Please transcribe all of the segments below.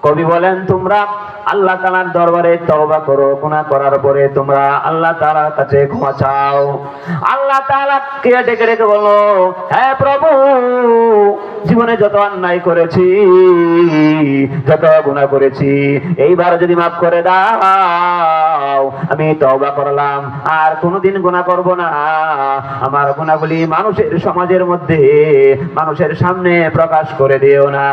কবি বলেন, তোমরা আল্লাহ তাআলার দরবারে তওবা করো, গুনাহ করার পরে তোমরা আল্লাহ তাআলার কাছে ক্ষমা চাও। আল্লাহ তাআলা কে ডেকে ডেকে বলল, হে প্রভু, জীবনে যত অন্যায় করেছি, যত গুনাহ করেছি, এইবার যদি মাফ করে দাও, আমি তওবা করলাম, আর কোনোদিন গুনাহ করব না। আমার গুনাহগুলি মানুষের সমাজের মধ্যে, মানুষের সামনে প্রকাশ করে দিও না।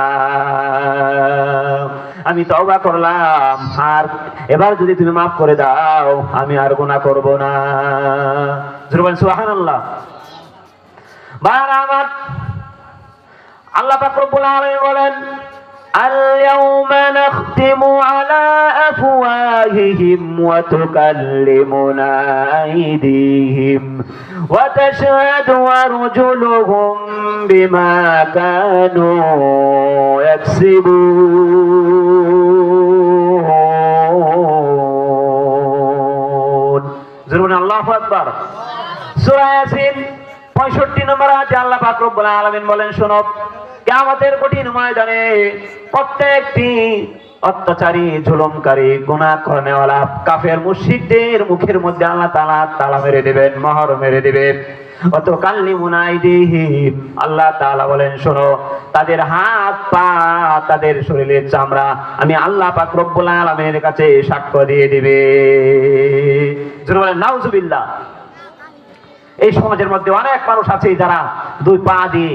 আমি তওবা করলাম, আর এবার যদি তুমি মাফ করে দাও, আমি আর গুনাহ করব না। জোরে সুবহানাল্লাহ। আমার আল্লাহ পাক রব্বুল আলামিন বলেন, اليوم نختم على أفواههم وتكلمنا أيديهم وتشهد أرجلهم بما كانوا يكسبون. زرنا الله أكبر. সূরা ইয়াসিন 65 নম্বর আয়াতে আল্লাহ পাক রব্বুল আলামিন বলেন, শোনো, কিয়ামতের কঠিন ময়দানে প্রত্যেকটি অত্যাচারী, জুলুমকারী, গুনাহ করেনেওয়ালা কাফের মুশরিকদের মুখের মধ্যে আল্লাহ তাআলা তালা মেরে দিবেন, মোহর মেরে দিবেন। ওয়াতুকাল্লিমুনা আইদিহিম, আল্লাহ তাআলা বলেন, শোনো, তাদের হাত পা, তাদের শরীরের চামড়া আমি আল্লাহ পাক রব্বুল আলামিনের কাছে সাক্ষ্য দিয়ে দিবে। যারা বলেন নাউজুবিল্লাহ। এই সমাজের মধ্যে অনেক মানুষ আছে যারা দুই পা দিয়ে